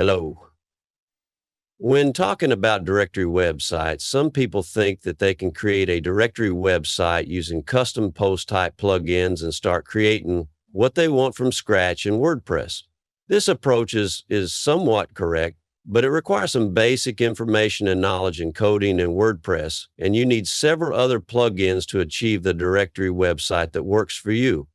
Hello. When talking about directory websites, some people think that they can create a directory website using custom post type plugins and start creating what they want from scratch in WordPress. This approach is somewhat correct, but it requires some basic information and knowledge in coding in WordPress, and you need several other plugins to achieve the directory website that works for you.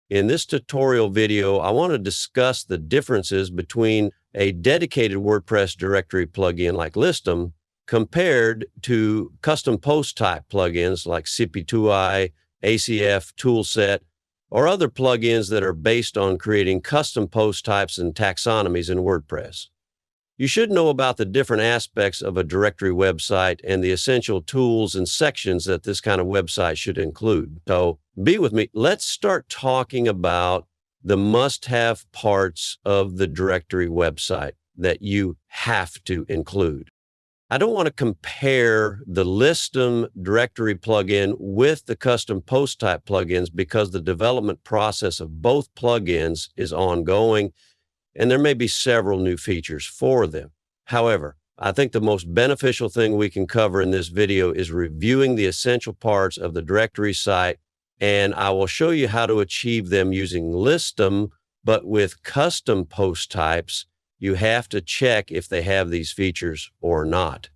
In this tutorial video, I want to discuss the differences between a dedicated WordPress directory plugin like Listdom compared to custom post type plugins like CP2I, ACF, Toolset, or other plugins that are based on creating custom post types and taxonomies in WordPress. You should know about the different aspects of a directory website and the essential tools and sections that this kind of website should include. So be with me. Let's start talking about the must-have parts of the directory website that you have to include. I don't want to compare the Listdom directory plugin with the custom post type plugins because the development process of both plugins is ongoing, and there may be several new features for them. However, I think the most beneficial thing we can cover in this video is reviewing the essential parts of the directory site, and I will show you how to achieve them using Listdom, but with custom post types, you have to check if they have these features or not.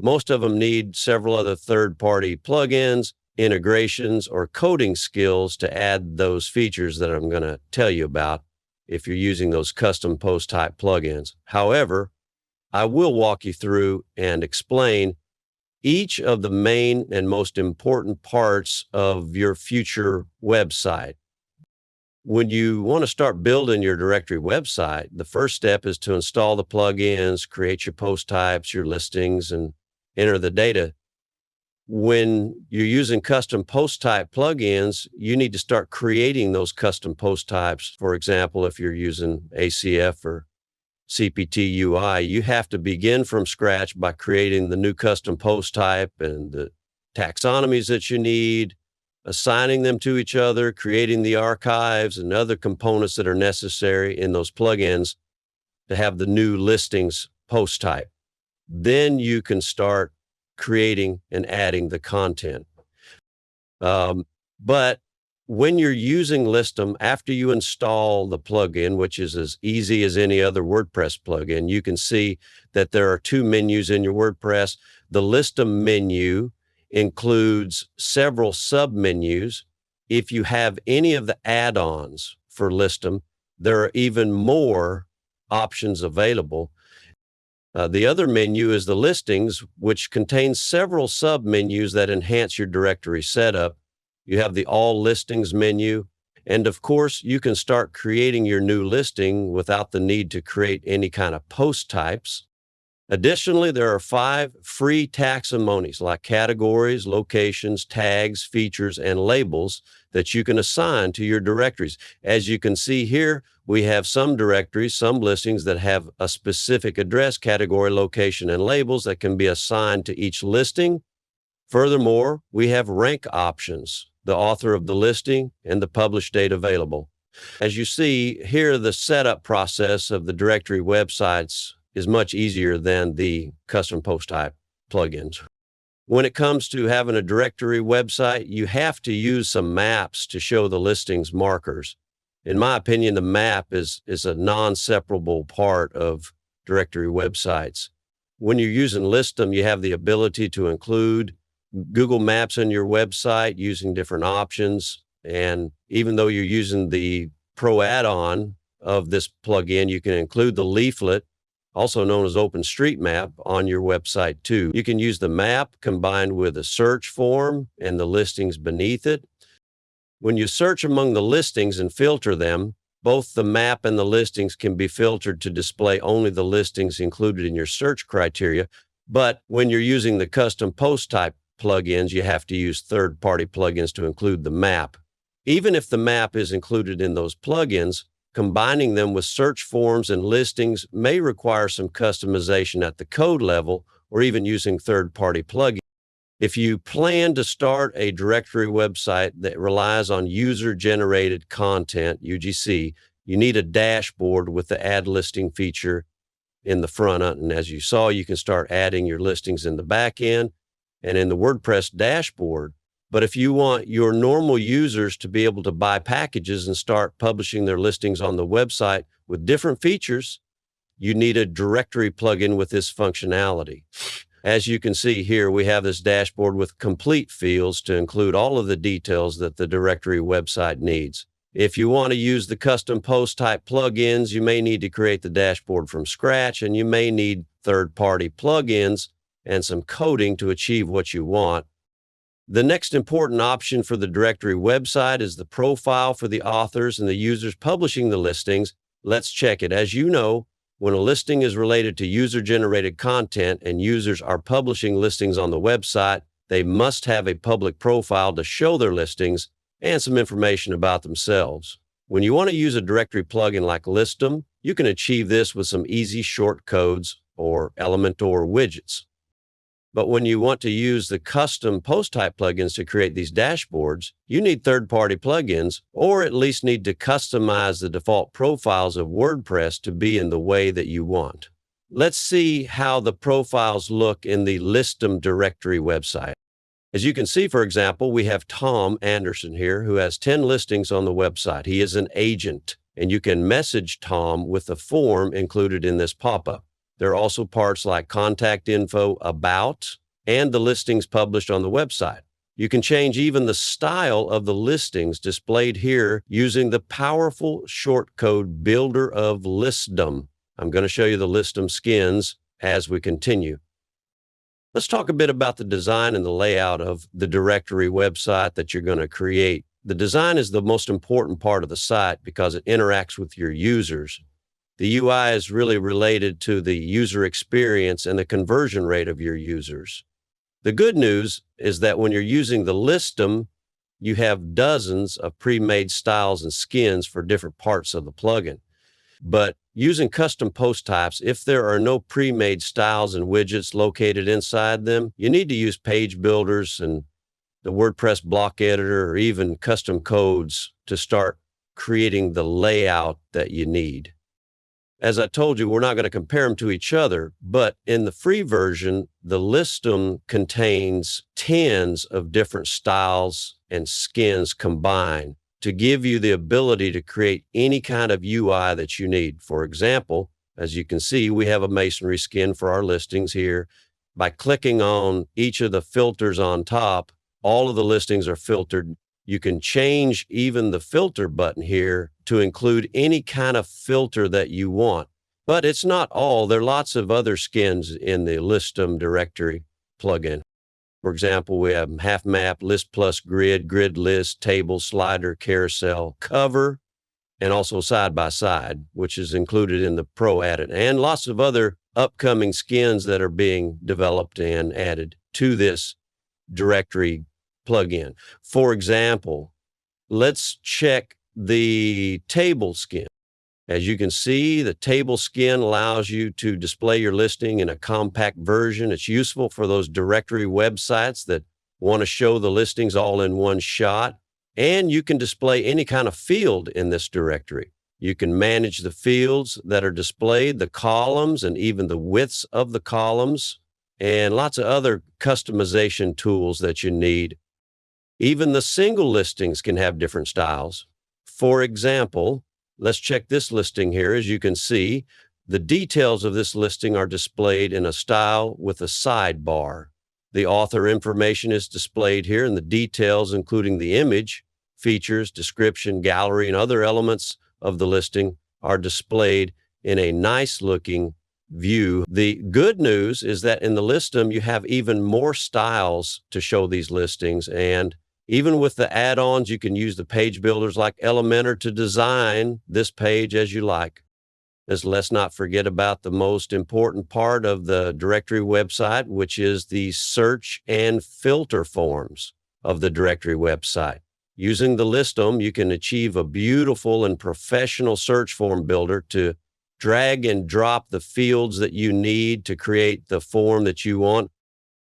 Most of them need several other third-party plugins, integrations, or coding skills to add those features that I'm going to tell you about if you're using those custom post type plugins. However, I will walk you through and explain each of the main and most important parts of your future website. When you want to start building your directory website, the first step is to install the plugins, create your post types, your listings, and enter the data. When you're using custom post type plugins, you need to start creating those custom post types. For example, if you're using ACF or CPT UI, you have to begin from scratch by creating the new custom post type and the taxonomies that you need, assigning them to each other, creating the archives and other components that are necessary in those plugins to have the new listings post type. Then you can start creating and adding the content. But when you're using Listdom, after you install the plugin, which is as easy as any other WordPress plugin, you can see that there are two menus in your WordPress. The Listdom menu includes several sub-menus. If you have any of the add-ons for Listdom, there are even more options available. The other menu is the listings, which contains several sub-menus that enhance your directory setup. You have the all listings menu, and of course, you can start creating your new listing without the need to create any kind of post types. Additionally, there are 5 free taxonomies like categories, locations, tags, features, and labels that you can assign to your directories. As you can see here, we have some directories, some listings that have a specific address, category, location, and labels that can be assigned to each listing. Furthermore, we have rank options, the author of the listing, and the publish date available. As you see here, the setup process of the directory websites is much easier than the custom post type plugins. When it comes to having a directory website, you have to use some maps to show the listings markers. In my opinion, the map is a non-separable part of directory websites. When you're using Listdom, you have the ability to include Google Maps on your website using different options. And even though you're using the Pro add-on of this plugin, you can include the leaflet, also known as OpenStreetMap, on your website too. You can use the map combined with a search form and the listings beneath it. When you search among the listings and filter them, both the map and the listings can be filtered to display only the listings included in your search criteria. But when you're using the custom post type plugins, you have to use third-party plugins to include the map. Even if the map is included in those plugins, combining them with search forms and listings may require some customization at the code level or even using third-party plugins. If you plan to start a directory website that relies on user-generated content, UGC, you need a dashboard with the add listing feature in the front end. And as you saw, you can start adding your listings in the back end and in the WordPress dashboard. But if you want your normal users to be able to buy packages and start publishing their listings on the website with different features, you need a directory plugin with this functionality. As you can see here, we have this dashboard with complete fields to include all of the details that the directory website needs. If you want to use the custom post type plugins, you may need to create the dashboard from scratch, and you may need third-party plugins and some coding to achieve what you want. The next important option for the directory website is the profile for the authors and the users publishing the listings. Let's check it. As you know, when a listing is related to user-generated content and users are publishing listings on the website, they must have a public profile to show their listings and some information about themselves. When you want to use a directory plugin like Listdom, you can achieve this with some easy short codes or Elementor widgets. But when you want to use the custom post type plugins to create these dashboards, you need third-party plugins, or at least need to customize the default profiles of WordPress to be in the way that you want. Let's see how the profiles look in the Listdom directory website. As you can see, for example, we have Tom Anderson here who has 10 listings on the website. He is an agent, and you can message Tom with the form included in this pop-up. There are also parts like contact info, about, and the listings published on the website. You can change even the style of the listings displayed here using the powerful shortcode builder of Listdom. I'm going to show you the Listdom skins as we continue. Let's talk a bit about the design and the layout of the directory website that you're going to create. The design is the most important part of the site because it interacts with your users. The UI is really related to the user experience and the conversion rate of your users. The good news is that when you're using the Listdom, you have dozens of pre-made styles and skins for different parts of the plugin. But using custom post types, if there are no pre-made styles and widgets located inside them, you need to use page builders and the WordPress block editor or even custom codes to start creating the layout that you need. As I told you, we're not going to compare them to each other, but in the free version, the Listdom contains tens of different styles and skins combined to give you the ability to create any kind of UI that you need. For example, as you can see, we have a masonry skin for our listings here. By clicking on each of the filters on top, all of the listings are filtered. You can change even the filter button here to include any kind of filter that you want. But it's not all. There are lots of other skins in the Listdom directory plugin. For example, we have half map, list plus grid, grid list, table, slider, carousel, cover, and also side by side, which is included in the Pro addon, and lots of other upcoming skins that are being developed and added to this directory plugin. For example, let's check the table skin. As you can see, the table skin allows you to display your listing in a compact version. It's useful for those directory websites that want to show the listings all in one shot. And you can display any kind of field in this directory. You can manage the fields that are displayed, the columns, and even the widths of the columns, and lots of other customization tools that you need. Even the single listings can have different styles. For example, let's check this listing here. As you can see, the details of this listing are displayed in a style with a sidebar. The author information is displayed here, and the details, including the image, features, description, gallery, and other elements of the listing, are displayed in a nice-looking view. The good news is that in the Listdom, you have even more styles to show these listings, and even with the add-ons, you can use the page builders like Elementor to design this page as you like. Let's not forget about the most important part of the directory website, which is the search and filter forms of the directory website. Using the Listdom, you can achieve a beautiful and professional search form builder to drag and drop the fields that you need to create the form that you want.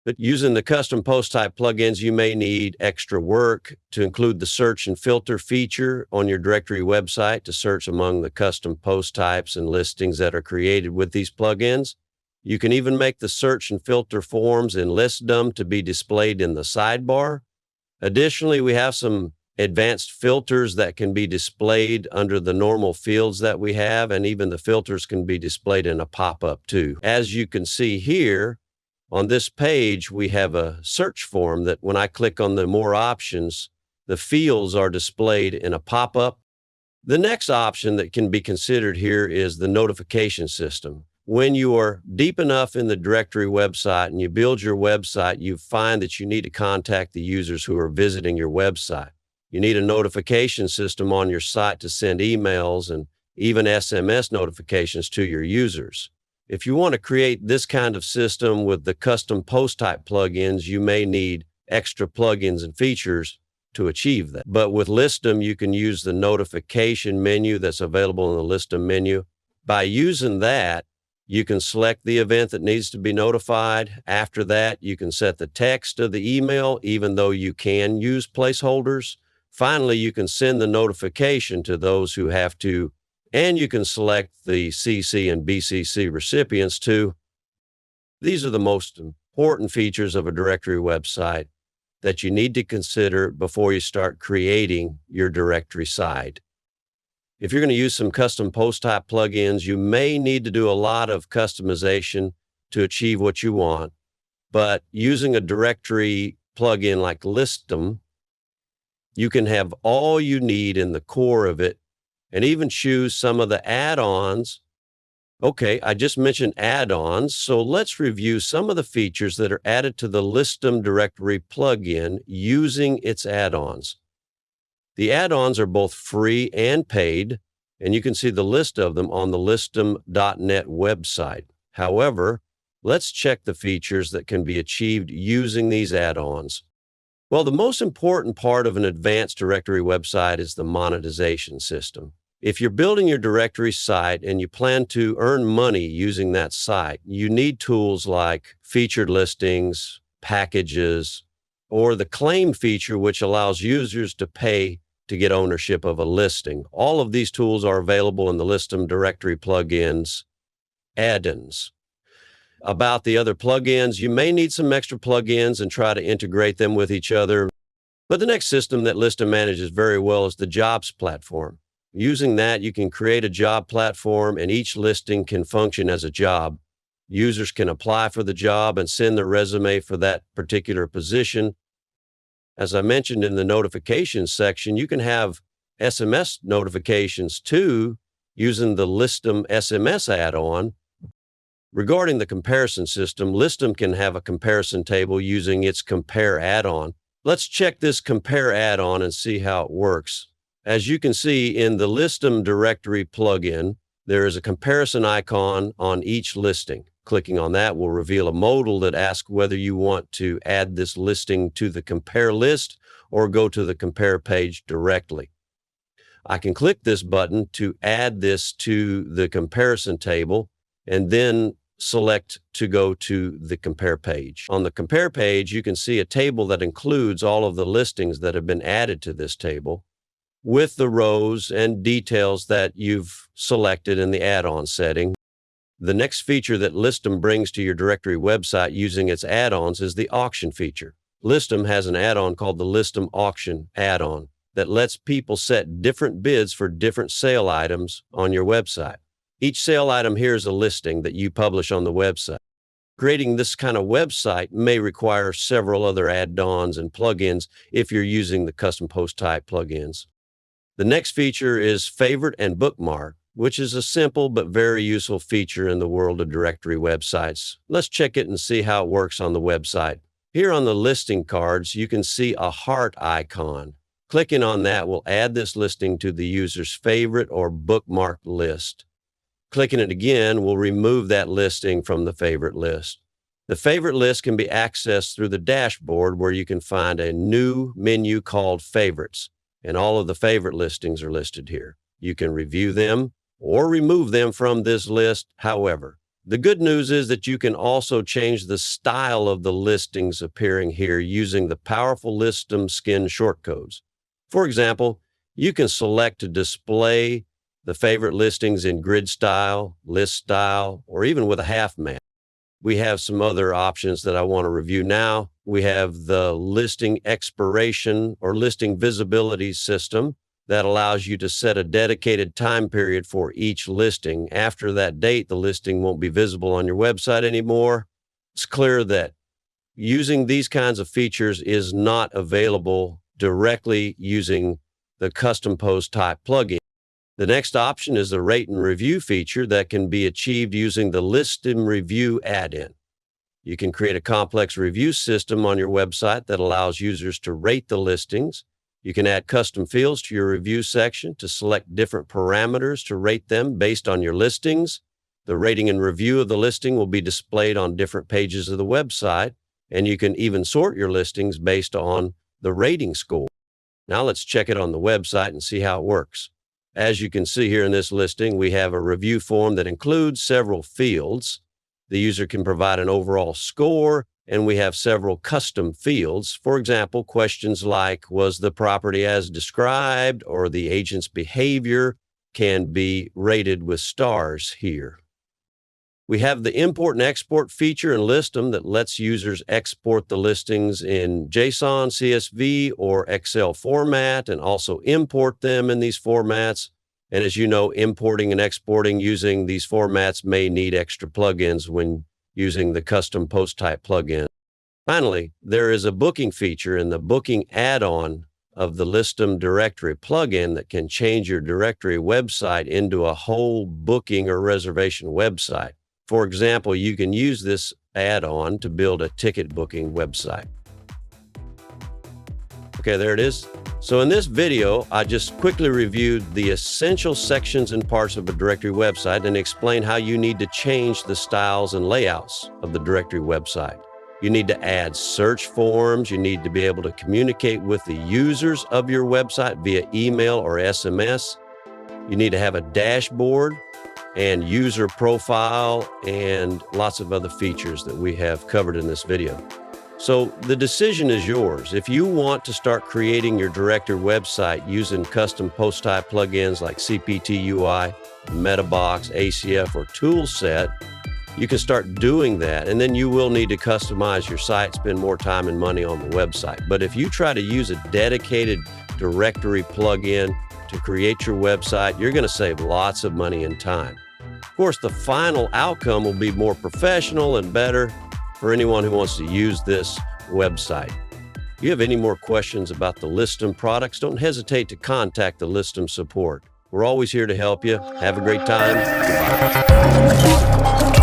But using the custom post type plugins, you may need extra work to include the search and filter feature on your directory website to search among the custom post types and listings that are created with these plugins. You can even make the search and filter forms in Listdom to be displayed in the sidebar. Additionally, we have some advanced filters that can be displayed under the normal fields that we have, and even the filters can be displayed in a pop-up too. As you can see here, on this page, we have a search form that when I click on the more options, the fields are displayed in a pop-up. The next option that can be considered here is the notification system. When you are deep enough in the directory website and you build your website, you find that you need to contact the users who are visiting your website. You need a notification system on your site to send emails and even SMS notifications to your users. If you want to create this kind of system with the custom post type plugins, you may need extra plugins and features to achieve that. But with Listdom, you can use the notification menu that's available in the Listdom menu. By using that, you can select the event that needs to be notified. After that, you can set the text of the email, even though you can use placeholders. Finally, you can send the notification to those who have to, and you can select the CC and BCC recipients too. These are the most important features of a directory website that you need to consider before you start creating your directory site. If you're going to use some custom post type plugins, you may need to do a lot of customization to achieve what you want, but using a directory plugin like Listdom, you can have all you need in the core of it and even choose some of the add-ons. Okay, I just mentioned add-ons, so let's review some of the features that are added to the Listdom directory plugin using its add-ons. The add-ons are both free and paid, and you can see the list of them on the Listdom.net website. However, let's check the features that can be achieved using these add-ons. Well, the most important part of an advanced directory website is the monetization system. If you're building your directory site and you plan to earn money using that site, you need tools like featured listings, packages, or the claim feature, which allows users to pay to get ownership of a listing. All of these tools are available in the Listdom directory plugins, addons. About the other plugins, you may need some extra plugins and try to integrate them with each other. But the next system that Listdom manages very well is the jobs platform. Using that, you can create a job platform and each listing can function as a job. Users can apply for the job and send their resume for that particular position. As I mentioned in the notifications section, you can have SMS notifications too using the Listdom SMS add-on. Regarding the comparison system, Listdom can have a comparison table using its compare add-on. Let's check this compare add-on and see how it works. As you can see in the Listdom directory plugin, there is a comparison icon on each listing. Clicking on that will reveal a modal that asks whether you want to add this listing to the compare list or go to the compare page directly. I can click this button to add this to the comparison table and then select to go to the compare page. On the compare page, you can see a table that includes all of the listings that have been added to this table with the rows and details that you've selected in the add-on setting. The next feature that Listdom brings to your directory website using its add-ons is the auction feature. Listdom has an add-on called the Listdom Auction add-on that lets people set different bids for different sale items on your website. Each sale item here is a listing that you publish on the website. Creating this kind of website may require several other add-ons and plugins if you're using the custom post type plugins. The next feature is favorite and bookmark, which is a simple but very useful feature in the world of directory websites. Let's check it and see how it works on the website. Here on the listing cards, you can see a heart icon. Clicking on that will add this listing to the user's favorite or bookmarked list. Clicking it again will remove that listing from the favorite list. The favorite list can be accessed through the dashboard where you can find a new menu called Favorites, and all of the favorite listings are listed here. You can review them or remove them from this list however. The good news is that you can also change the style of the listings appearing here using the powerful Listdom skin shortcodes. For example, you can select to display the favorite listings in grid style, list style, or even with a half map. We have some other options that I want to review now. We have the listing expiration or listing visibility system that allows you to set a dedicated time period for each listing. After that date, the listing won't be visible on your website anymore. It's clear that using these kinds of features is not available directly using the custom post type plugin. The next option is the rate and review feature that can be achieved using the Listdom review add-in. You can create a complex review system on your website that allows users to rate the listings. You can add custom fields to your review section to select different parameters to rate them based on your listings. The rating and review of the listing will be displayed on different pages of the website, and you can even sort your listings based on the rating score. Now let's check it on the website and see how it works. As you can see here in this listing, we have a review form that includes several fields. The user can provide an overall score, and we have several custom fields. For example, questions like, was the property as described, or the agent's behavior can be rated with stars here. We have the import and export feature in Listdom that lets users export the listings in JSON, CSV, or Excel format, and also import them in these formats. And as you know, importing and exporting using these formats may need extra plugins when using the custom post type plugin. Finally, there is a booking feature in the booking add-on of the Listdom directory plugin that can change your directory website into a whole booking or reservation website. For example, you can use this add-on to build a ticket booking website. Okay, there it is. So in this video, I just quickly reviewed the essential sections and parts of a directory website and explained how you need to change the styles and layouts of the directory website. You need to add search forms. You need to be able to communicate with the users of your website via email or SMS. You need to have a dashboard and user profile and lots of other features that we have covered in this video. So the decision is yours. If you want to start creating your directory website using custom post type plugins like CPT UI, MetaBox, ACF, or Toolset, you can start doing that, and then you will need to customize your site, spend more time and money on the website. But if you try to use a dedicated directory plugin to create your website, you're going to save lots of money and time. Of course, the final outcome will be more professional and better for anyone who wants to use this website. If you have any more questions about the Listdom products, don't hesitate to contact the Listdom support. We're always here to help you. Have a great time. Goodbye.